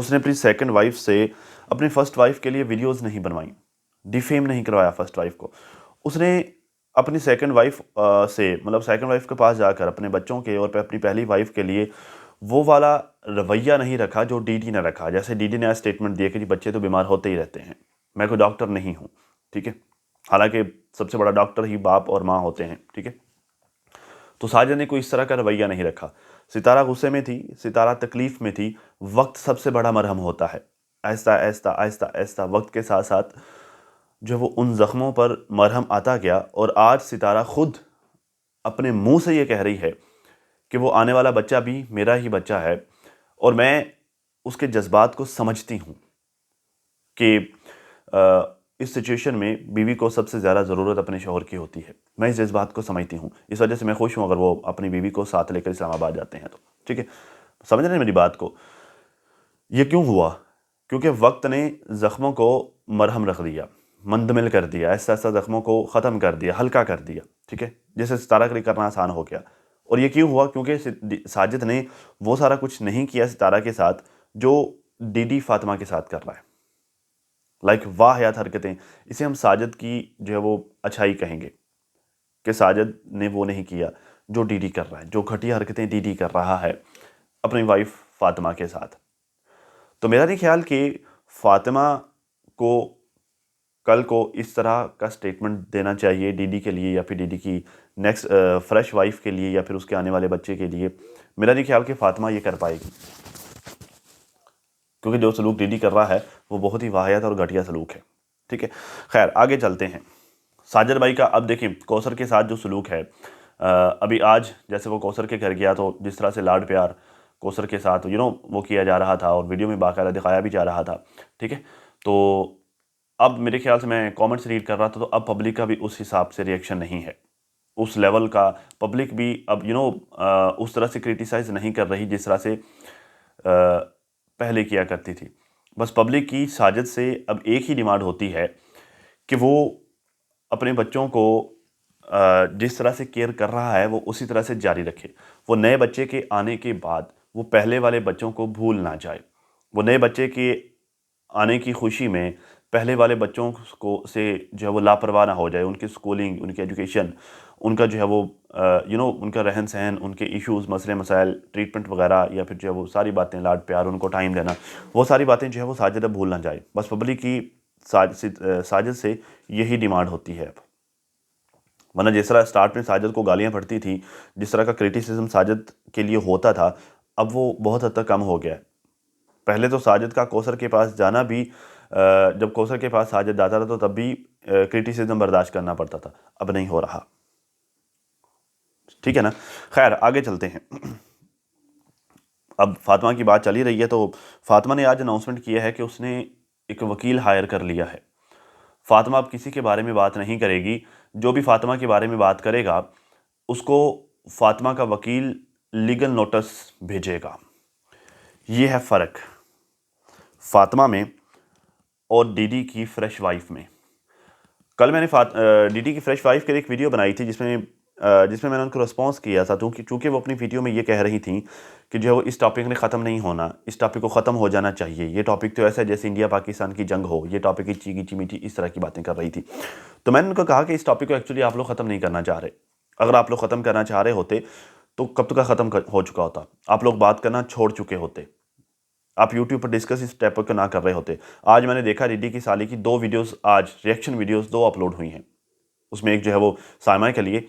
اس نے اپنی second wife سے اپنی فرسٹ وائف کے لیے ویڈیوز نہیں بنوائیں، ڈیفیم نہیں کروایا فرسٹ وائف کو. اس نے اپنی سیکنڈ وائف سے مطلب سیکنڈ وائف کے پاس جا کر اپنے بچوں کے اور اپنی پہلی وائف کے لیے وہ والا رویہ نہیں رکھا جو ڈی ڈی نے رکھا. جیسے ڈی ڈی نے اسٹیٹمنٹ دیا کہ جی بچے تو بیمار ہوتے ہی رہتے ہیں، میں کوئی ڈاکٹر نہیں ہوں، ٹھیک ہے، حالانکہ سب سے بڑا ڈاکٹر ہی باپ اور ماں ہوتے ہیں، ٹھیک ہے. تو ساجد نے کوئی اس طرح کا رویہ نہیں رکھا. ستارہ غصے میں تھی، ستارہ تکلیف میں تھی. وقت سب سے بڑا مرہم ہوتا ہے. آہستہ آہستہ آہستہ آہستہ وقت کے ساتھ ساتھ جو وہ ان زخموں پر مرہم آتا گیا، اور آج ستارہ خود اپنے منہ سے یہ کہہ رہی ہے کہ وہ آنے والا بچہ بھی میرا ہی بچہ ہے، اور میں اس کے جذبات کو سمجھتی ہوں کہ اس سچویشن میں بیوی کو سب سے زیادہ ضرورت اپنے شوہر کی ہوتی ہے. میں اس جذبات کو سمجھتی ہوں، اس وجہ سے میں خوش ہوں اگر وہ اپنی بیوی کو ساتھ لے کر اسلام آباد جاتے ہیں تو، ٹھیک ہے. سمجھ رہے ہیں میری بات کو؟ یہ کیوں ہوا؟ کیونکہ وقت نے زخموں کو مرہم رکھ دیا، مندمل کر دیا، ایسا ایسا زخموں کو ختم کر دیا، ہلکا کر دیا، ٹھیک ہے، جیسے ستارہ کے لیے کرنا آسان ہو گیا. اور یہ کیوں ہوا؟ کیونکہ ساجد نے وہ سارا کچھ نہیں کیا ستارہ کے ساتھ جو ڈی ڈی فاطمہ کے ساتھ کر رہا ہے. لائک واہیات حرکتیں، اسے ہم ساجد کی جو ہے وہ اچھائی کہیں گے کہ ساجد نے وہ نہیں کیا جو ڈی ڈی کر رہا ہے، جو گھٹیا حرکتیں ڈی ڈی کر رہا ہے اپنی وائف فاطمہ کے ساتھ. تو میرا نہیں خیال کہ فاطمہ کو کل کو اس طرح کا سٹیٹمنٹ دینا چاہیے ڈی ڈی کے لیے، یا پھر ڈی ڈی کی نیکسٹ فریش وائف کے لیے، یا پھر اس کے آنے والے بچے کے لیے. میرا نہیں خیال کہ فاطمہ یہ کر پائے گی، کیونکہ جو سلوک ڈی ڈی کر رہا ہے وہ بہت ہی واہیات اور گھٹیا سلوک ہے، ٹھیک ہے. خیر آگے چلتے ہیں. ساجد بھائی کا اب دیکھیں کوثر کے ساتھ جو سلوک ہے، ابھی آج جیسے وہ کوثر کے گھر گیا تو جس طرح سے لاڈ پیار کوثر کے ساتھ وہ کیا جا رہا تھا، اور ویڈیو میں باقاعدہ دکھایا بھی جا رہا تھا، ٹھیک ہے. تو اب میرے خیال سے میں کامنٹس ریڈ کر رہا تھا تو اب پبلک کا بھی اس حساب سے ریئیکشن نہیں ہے، اس لیول کا پبلک بھی اب اس طرح سے کرٹیسائز نہیں کر رہی جس طرح سے پہلے کیا کرتی تھی. بس پبلک کی ساجد سے اب ایک ہی ڈیمانڈ ہوتی ہے کہ وہ اپنے بچوں کو جس طرح سے کیئر کر رہا ہے وہ اسی طرح سے جاری رکھے. وہ نئے بچے کے آنے کے بعد وہ پہلے والے بچوں کو بھول نہ جائے، وہ نئے بچے کے آنے کی خوشی میں پہلے والے بچوں کو سے جو ہے وہ لاپرواہ نہ ہو جائے. ان کی سکولنگ، ان کی ایجوکیشن، ان کا جو ہے وہ ان کا رہن سہن، ان کے ایشوز، مسئلے مسائل، ٹریٹمنٹ وغیرہ، یا پھر جو ہے وہ ساری باتیں، لاڈ پیار، ان کو ٹائم دینا، وہ ساری باتیں جو ہے وہ ساجد اب بھول نہ جائے. بس پبلک کی ساجد سے یہی ڈیمانڈ ہوتی ہے اب. ورنہ جس طرح سٹارٹ میں ساجد کو گالیاں پڑتی تھیں، جس طرح کا کرٹیسزم ساجد کے لیے ہوتا تھا، اب وہ بہت حد تک کم ہو گیا ہے. پہلے تو ساجد کا کوثر کے پاس جانا بھی، جب کوثر کے پاس ساجد جاتا تھا تو تب بھی کرٹیسزم برداشت کرنا پڑتا تھا، اب نہیں ہو رہا، ٹھیک ہے نا. خیر آگے چلتے ہیں. اب فاطمہ کی بات چلی رہی ہے تو فاطمہ نے آج اناؤنسمنٹ کیا ہے کہ اس نے ایک وکیل ہائر کر لیا ہے. فاطمہ اب کسی کے بارے میں بات نہیں کرے گی، جو بھی فاطمہ کے بارے میں بات کرے گا اس کو فاطمہ کا وکیل لیگل نوٹس بھیجے گا. یہ ہے فرق فاطمہ میں اور ڈی ڈی کی فریش وائف میں. کل میں نے ڈی ڈی کی فریش وائف کے لیے ایک ویڈیو بنائی تھی جس میں میں نے ان کو رسپانس کیا تھا، چونکہ وہ اپنی ویڈیو میں یہ کہہ رہی تھیں کہ جو ہے وہ اس ٹاپک نے ختم نہیں ہونا، اس ٹاپک کو ختم ہو جانا چاہیے. یہ ٹاپک تو ایسا ہے جیسے انڈیا پاکستان کی جنگ ہو، یہ ٹاپک اچھی گیچی میٹھی اس طرح کی باتیں کر رہی تھی. تو میں نے ان کو کہا کہ اس ٹاپک کو ایکچولی آپ لوگ ختم نہیں کرنا چاہ رہے. اگر آپ لوگ ختم کرنا چاہ رہے ہوتے تو کب تک کا ختم ہو چکا ہوتا، آپ لوگ بات کرنا چھوڑ چکے ہوتے، آپ یوٹیوب پر ڈسکس اس ٹاپک کو نہ کر رہے ہوتے. آج میں نے دیکھا ڈی ڈی کی سالی کی 2 ویڈیوز، آج ریئیکشن ویڈیوز 2 اپلوڈ ہوئی ہیں. اس میں ایک جو ہے وہ سائمہ کے لیے،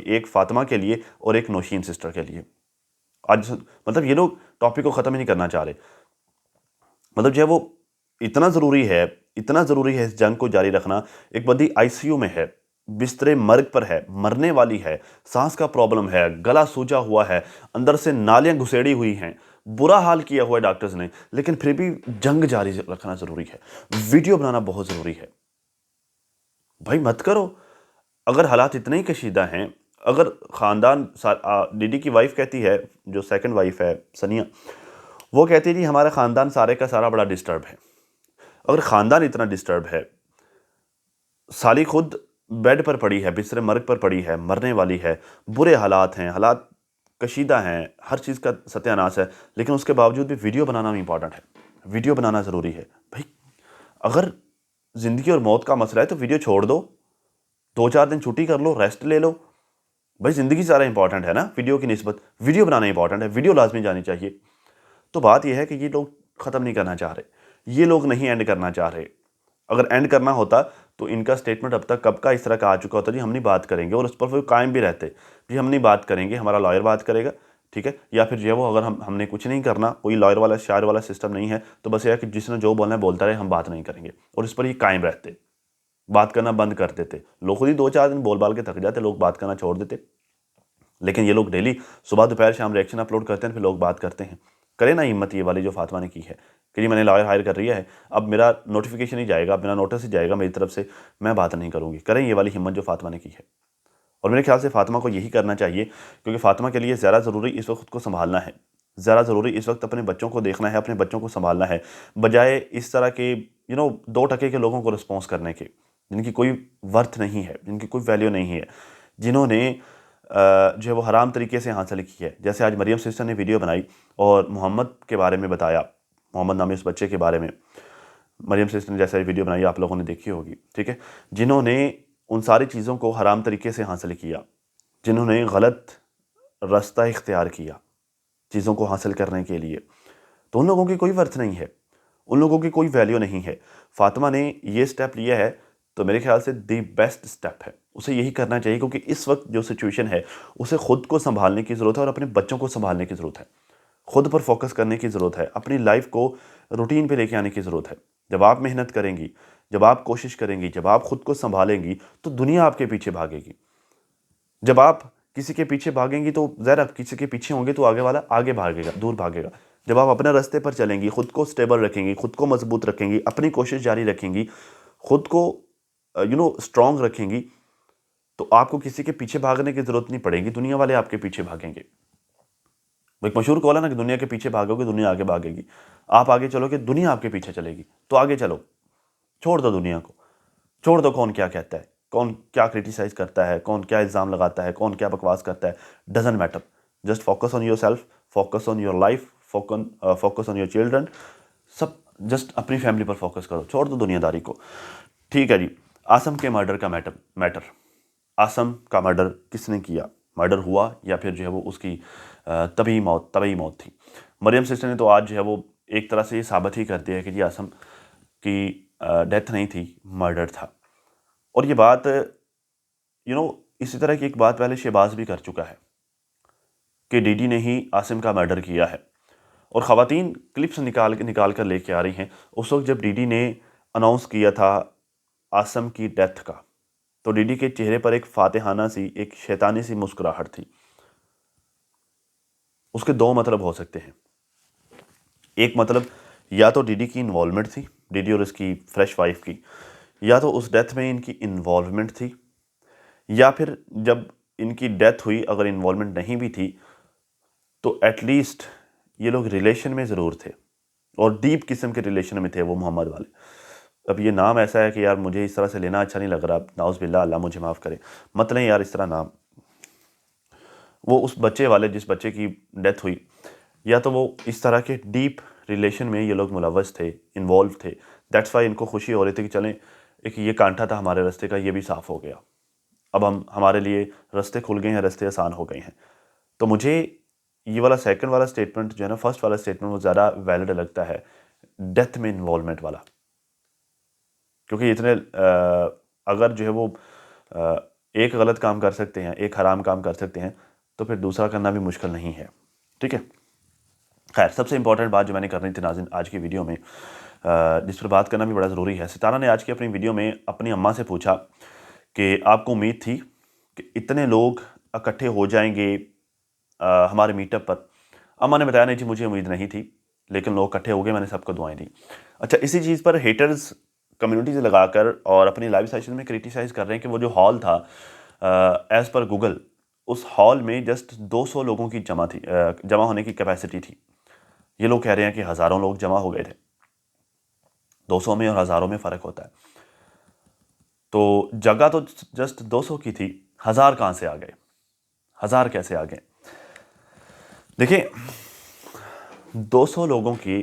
ایک فاطمہ کے لیے اور ایک نوشین سسٹر کے لیے. آج مطلب یہ لوگ ٹاپک کو ختم ہی نہیں کرنا چاہ رہے. مطلب جو ہے وہ اتنا ضروری ہے اس جنگ کو جاری رکھنا. ایک بندی آئی سی یو میں ہے، بستر مرگ پر ہے، مرنے والی ہے، سانس کا پرابلم ہے، گلا سوجا ہوا ہے، اندر سے نالیاں گھسیڑی ہوئی ہیں، برا حال کیا ہوا ہے ڈاکٹرز نے، لیکن پھر بھی جنگ جاری رکھنا ضروری ہے، ویڈیو بنانا بہت ضروری ہے. بھائی مت کرو. اگر حالات اتنے ہی کشیدہ ہیں، اگر خاندان، ڈی ڈی کی وائف کہتی ہے، جو سیکنڈ وائف ہے ثنیہ، وہ کہتی ہے جی ہمارا خاندان سارے کا سارا بڑا ڈسٹرب ہے. اگر خاندان اتنا ڈسٹرب ہے، سالی خود بیڈ پر پڑی ہے، بستر مرگ پر پڑی ہے، مرنے والی ہے، برے حالات ہیں، حالات کشیدہ ہیں، ہر چیز کا ستیہ ناش ہے، لیکن اس کے باوجود بھی ویڈیو بنانا بھی امپورٹنٹ ہے. ویڈیو بنانا ضروری ہے بھائی. اگر زندگی اور موت کا مسئلہ ہے تو ویڈیو چھوڑ دو, 2-4 دن چھٹی کر لو, ریسٹ لے لو. بھائی زندگی زیادہ امپورٹنٹ ہے نا ویڈیو کی نسبت, ویڈیو بنانا امپورٹنٹ ہے, ویڈیو لازمی جانی چاہیے. تو بات یہ ہے کہ یہ لوگ ختم نہیں کرنا چاہ رہے, یہ لوگ نہیں اینڈ کرنا چاہ رہے. اگر اینڈ کرنا ہوتا تو ان کا سٹیٹمنٹ اب تک کب کا اس طرح کا آ چکا ہوتا, جی ہم نہیں بات کریں گے, اور اس پر وہ قائم بھی رہتے, جی ہم نہیں بات کریں گے, ہمارا لائر بات کرے گا, ٹھیک ہے. یا پھر جو ہے وہ اگر ہم نے کچھ نہیں کرنا, کوئی لائر والا شاعر والا سسٹم نہیں ہے, تو بس یہ ہے کہ جس نے جو بولنا ہے بولتا رہے, ہم بات نہیں کریں گے, اور اس پر یہ قائم رہتے, بات کرنا بند کر دیتے. لوگ خود ہی 2-4 دن بول بال کے تھک جاتے, لوگ بات کرنا چھوڑ دیتے. لیکن یہ لوگ ڈیلی صبح دوپہر شام ریئیکشن اپلوڈ کرتے ہیں, پھر لوگ بات کرتے ہیں. کرے نا ہمت یہ والی جو فاطمہ نے کی ہے کہ جی میں نے لائر ہائر کر رہی ہے, اب میرا نوٹیفیکیشن ہی جائے گا, میرا نوٹس ہی جائے گا میری طرف سے, میں بات نہیں کروں گی. کریں یہ والی ہمت جو فاطمہ نے کی ہے. اور میرے خیال سے فاطمہ کو یہی کرنا چاہیے, کیونکہ فاطمہ کے لیے زیادہ ضروری اس وقت خود کو سنبھالنا ہے, زیادہ ضروری اس وقت اپنے بچوں کو دیکھنا ہے, اپنے بچوں کو سنبھالنا ہے, بجائے اس طرح کے 2 ٹکے کے لوگوں کو رسپانس کرنے کے, جن کی کوئی ورتھ نہیں ہے, جن کی کوئی ویلیو نہیں ہے, جنہوں نے جو ہے وہ حرام طریقے سے حاصل کی ہے. جیسے آج مریم سسٹر نے ویڈیو بنائی اور محمد کے بارے میں بتایا, محمد نامی اس بچے کے بارے میں مریم سسٹر نے جیسا ویڈیو بنائی آپ لوگوں نے دیکھی ہوگی, ٹھیک ہے. جنہوں نے ان ساری چیزوں کو حرام طریقے سے حاصل کیا, جنہوں نے غلط راستہ اختیار کیا چیزوں کو حاصل کرنے کے لیے, تو ان لوگوں کی کوئی ورتھ نہیں ہے, ان لوگوں کی کوئی ویلیو نہیں ہے. فاطمہ نے یہ سٹیپ لیا ہے تو میرے خیال سے دی بیسٹ سٹیپ ہے, اسے یہی کرنا چاہیے, کیونکہ اس وقت جو سچویشن ہے اسے خود کو سنبھالنے کی ضرورت ہے اور اپنے بچوں کو سنبھالنے کی ضرورت ہے, خود پر فوکس کرنے کی ضرورت ہے, اپنی لائف کو روٹین پہ لے کے آنے کی ضرورت ہے. جب آپ محنت کریں گی, جب آپ کوشش کریں گی, جب آپ خود کو سنبھالیں گی تو دنیا آپ کے پیچھے بھاگے گی. جب آپ کسی کے پیچھے بھاگیں گی تو ذرا کسی کے پیچھے ہوں گے تو آگے والا آگے بھاگے گا, دور بھاگے گا. جب آپ اپنے راستے پر چلیں گی, خود کو سٹیبل رکھیں گی, خود کو مضبوط رکھیں گی, اپنی کوشش جاری رکھیں گی, خود کو اسٹرانگ رکھیں گی, تو آپ کو کسی کے پیچھے بھاگنے کی ضرورت نہیں پڑے گی, دنیا والے آپ کے پیچھے بھاگیں گے. ایک مشہور قول ہے نا کہ دنیا کے پیچھے بھاگو گے دنیا آگے بھاگے گی. آپ آگے چلو گے دنیا آپ کے پیچھے چلے گی, تو آگے چلو, چھوڑ دو دنیا کو, چھوڑ دو کون کیا کہتا ہے, کون کیا کرٹیسائز کرتا ہے, کون کیا الزام لگاتا ہے, کون کیا بکواس کرتا ہے, doesn't matter. Just focus on your self, focus on your life, focus on your children, sub just اپنی فیملی پر فوکس کرو, چھوڑ دو دنیا داری کو. ٹھیک ہے جی. عاصم کے مرڈر کا میٹر, عاصم کا مرڈر کس نے کیا, مرڈر ہوا یا پھر جو ہے وہ اس کی طبی موت تھی. مریم سسٹر نے تو آج جو ہے وہ ایک طرح سے یہ ثابت ہی کر دیا ہے کہ جی عاصم کی ڈیتھ نہیں تھی, مرڈر تھا. اور یہ بات اسی طرح کی ایک بات پہلے شہباز بھی کر چکا ہے کہ ڈی ڈی نے ہی عاصم کا مرڈر کیا ہے, اور خواتین کلپس نکال کر لے کے آ رہی ہیں. اس وقت جب ڈی ڈی نے اناؤنس کیا تھا عاصم کی ڈیتھ کا, تو ڈی ڈی کے چہرے پر ایک فاتحانہ سی, ایک شیطانی سی مسکراہٹ تھی. اس کے 2 مطلب ہو سکتے ہیں. ایک مطلب یا تو ڈی ڈی کی انوالومنٹ تھی, ڈی ڈی اور اس کی فریش وائف کی, یا تو اس ڈیتھ میں ان کی انوالومنٹ تھی, یا پھر جب ان کی ڈیتھ ہوئی اگر انوالومنٹ نہیں بھی تھی تو ایٹ لیسٹ یہ لوگ ریلیشن میں ضرور تھے, اور ڈیپ قسم کے ریلیشن میں تھے وہ محمد والے. اب یہ نام ایسا ہے کہ یار مجھے اس طرح سے لینا اچھا نہیں لگ رہا, نعوذ باللہ, اللہ مجھے معاف کرے, مت لیں یار اس طرح نام. وہ اس بچے والے جس بچے کی ڈیتھ ہوئی, یا تو وہ اس طرح کے ڈیپ ریلیشن میں یہ لوگ ملوث تھے, انوالو تھے. دیٹس وائی ان کو خوشی ہو رہی تھی کہ چلیں ایک یہ کانٹا تھا ہمارے راستے کا, یہ بھی صاف ہو گیا, اب ہمارے لیے راستے کھل گئے ہیں, راستے آسان ہو گئے ہیں. تو مجھے یہ والا سیکنڈ والا سٹیٹمنٹ جو ہے نا, فرسٹ والا سٹیٹمنٹ وہ زیادہ ویلڈ لگتا ہے, ڈیتھ میں انوالومنٹ والا. کیونکہ اتنے اگر جو ہے وہ ایک غلط کام کر سکتے ہیں, ایک حرام کام کر سکتے ہیں, تو پھر دوسرا کرنا بھی مشکل نہیں ہے. ٹھیک ہے. خیر, سب سے امپورٹنٹ بات جو میں نے کرنی تھی ناظرین آج کی ویڈیو میں, جس پر بات کرنا بھی بڑا ضروری ہے. ستارہ نے آج کی اپنی ویڈیو میں اپنی اماں سے پوچھا کہ آپ کو امید تھی کہ اتنے لوگ اکٹھے ہو جائیں گے ہمارے میٹ اپ پر. اماں نے بتایا نہیں جی مجھے امید نہیں تھی, لیکن لوگ اکٹھے ہو گئے, میں نے سب کو دعائیں دیں. اچھا, اسی چیز پر ہیٹرز کمیونٹی سے لگا کر اور اپنی لائیو سیشن میں کرٹیسائز کر رہے ہیں کہ وہ جو ہال تھا ایز پر گوگل, اس ہال میں جسٹ 200 لوگوں کی جمع ہونے کی کیپیسٹی تھی. یہ لوگ کہہ رہے ہیں کہ ہزاروں لوگ جمع ہو گئے تھے. 200 میں اور ہزاروں میں فرق ہوتا ہے. تو جگہ تو جسٹ 200 کی تھی, 1000 کہاں سے آ گئے, 1000 کیسے آ گئے؟ دیکھیں, 200 لوگوں کی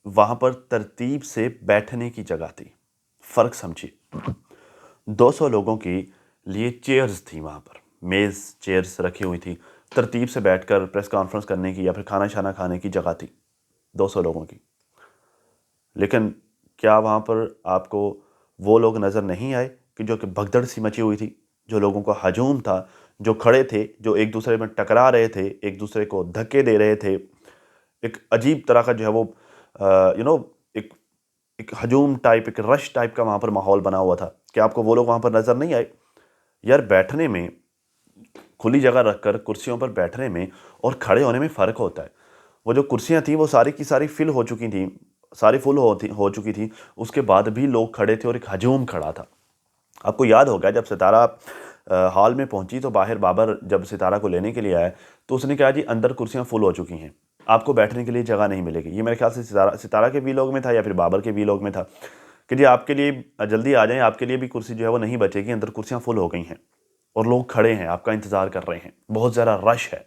وہاں پر ترتیب سے بیٹھنے کی جگہ تھی. فرق سمجھیے. 200 لوگوں کی لیے چیئرز تھی وہاں پر, میز چیئرز رکھی ہوئی تھی, ترتیب سے بیٹھ کر پریس کانفرنس کرنے کی یا پھر کھانا شانا کھانے کی جگہ تھی 200 لوگوں کی. لیکن کیا وہاں پر آپ کو وہ لوگ نظر نہیں آئے کہ جو کہ بھگدڑ سی مچی ہوئی تھی, جو لوگوں کا ہجوم تھا, جو کھڑے تھے, جو ایک دوسرے میں ٹکرا رہے تھے, ایک دوسرے کو دھکے دے رہے تھے, ایک عجیب طرح کا جو ہے وہ ایک ہجوم ٹائپ, ایک رش ٹائپ کا وہاں پر ماحول بنا ہوا تھا. کہ آپ کو وہ لوگ وہاں پر نظر نہیں آئے؟ یار بیٹھنے میں, کھلی جگہ رکھ کر کرسیوں پر بیٹھنے میں اور کھڑے ہونے میں فرق ہوتا ہے. وہ جو کرسیاں تھیں وہ ساری کی ساری فل ہو چکی تھیں, ساری فل ہو چکی تھیں, اس کے بعد بھی لوگ کھڑے تھے اور ایک ہجوم کھڑا تھا. آپ کو یاد ہوگا جب ستارہ ہال میں پہنچی تو باہر بابر جب ستارہ کو لینے کے لیے آیا تو اس نے کہا جی اندر کرسیاں فل ہو چکی ہیں, آپ کو بیٹھنے کے لیے جگہ نہیں ملے گی. یہ میرے خیال سے ستارہ کے ویلاگ میں تھا یا پھر بابر کے ویلاگ میں تھا کہ جی آپ کے لیے جلدی آ جائیں, آپ کے لیے بھی کرسی جو ہے وہ نہیں بچے گی, اندر کرسیاں فل ہو گئی ہیں اور لوگ کھڑے ہیں, آپ کا انتظار کر رہے ہیں, بہت زیادہ رش ہے.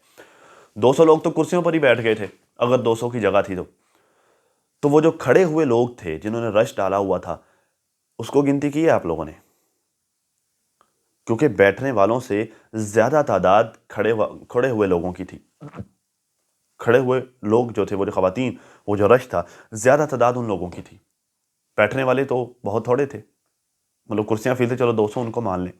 200 لوگ تو کرسیوں پر ہی بیٹھ گئے تھے اگر 200 کی جگہ تھی تو وہ جو کھڑے ہوئے لوگ تھے جنہوں نے رش ڈالا ہوا تھا اس کو گنتی کی ہے آپ لوگوں نے؟ کیونکہ بیٹھنے والوں سے زیادہ تعداد کھڑے ہوئے لوگوں کی تھی. کھڑے ہوئے لوگ جو تھے, وہ جو خواتین, وہ جو رش تھا, زیادہ تعداد ان لوگوں کی تھی. بیٹھنے والے تو بہت تھوڑے تھے, مطلب کرسیاں فل تھے, چلو 200 ان کو مان لیں.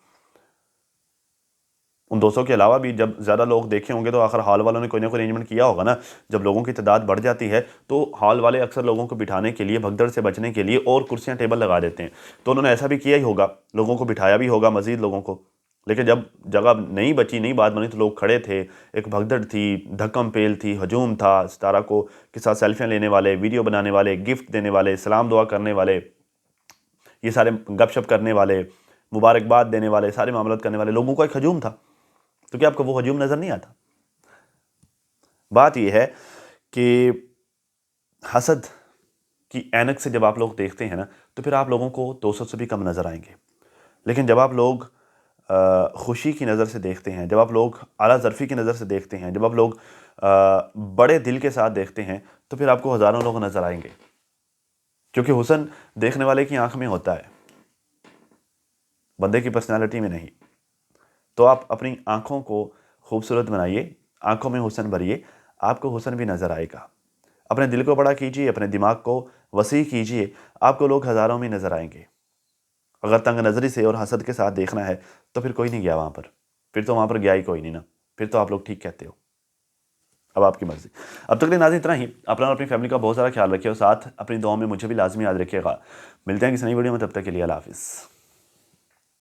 ان 200 کے علاوہ بھی جب زیادہ لوگ دیکھے ہوں گے تو آخر ہال والوں نے کوئی نہ کوئی ارینجمنٹ کیا ہوگا نا. جب لوگوں کی تعداد بڑھ جاتی ہے تو ہال والے اکثر لوگوں کو بٹھانے کے لیے, بھگدڑ سے بچنے کے لیے اور کرسیاں ٹیبل لگا دیتے ہیں. تو انہوں نے ایسا بھی کیا ہی ہوگا, لوگوں کو بٹھایا بھی ہوگا مزید لوگوں کو. لیکن جب جگہ نہیں بچی, نہیں بات بنی, تو لوگ کھڑے تھے, ایک بھگدڑ تھی, دھکم پیل تھی, ہجوم تھا. ستارہ کو کے ساتھ سیلفیاں لینے والے, ویڈیو بنانے والے, گفٹ دینے والے, سلام دعا کرنے والے, یہ سارے گپ شپ کرنے والے, مبارکباد دینے والے, سارے معاملات کرنے والے لوگوں کا ایک ہجوم تھا. تو کیا آپ کو وہ ہجوم نظر نہیں آتا؟ بات یہ ہے کہ حسد کی اینک سے جب آپ لوگ دیکھتے ہیں نا تو پھر آپ لوگوں کو 200 سے بھی کم نظر آئیں گے. لیکن جب آپ لوگ خوشی کی نظر سے دیکھتے ہیں, جب آپ لوگ اعلیٰ ظرفی کی نظر سے دیکھتے ہیں, جب آپ لوگ بڑے دل کے ساتھ دیکھتے ہیں تو پھر آپ کو ہزاروں لوگ نظر آئیں گے. کیونکہ حسن دیکھنے والے کی آنکھ میں ہوتا ہے, بندے کی پرسنالٹی میں نہیں. تو آپ اپنی آنکھوں کو خوبصورت بنائیے, آنکھوں میں حسن بھریے, آپ کو حسن بھی نظر آئے گا. اپنے دل کو بڑا کیجیے, اپنے دماغ کو وسیع کیجیے, آپ کو لوگ ہزاروں میں نظر آئیں گے. اگر تنگ نظری سے اور حسد کے ساتھ دیکھنا ہے تو پھر کوئی نہیں گیا وہاں پر, پھر تو وہاں پر گیا ہی کوئی نہیں نا, پھر تو آپ لوگ ٹھیک کہتے ہو. اب آپ کی مرضی. اب تک کے لیے ناظرین اتنا ہی. اپنا اور اپنی فیملی کا بہت سارا خیال رکھیے اور ساتھ اپنی دعاؤں میں مجھے بھی لازمی یاد رکھیے گا. ملتے ہیں کسی نئی ویڈیو میں, تب تک کے لیے اللہ حافظ.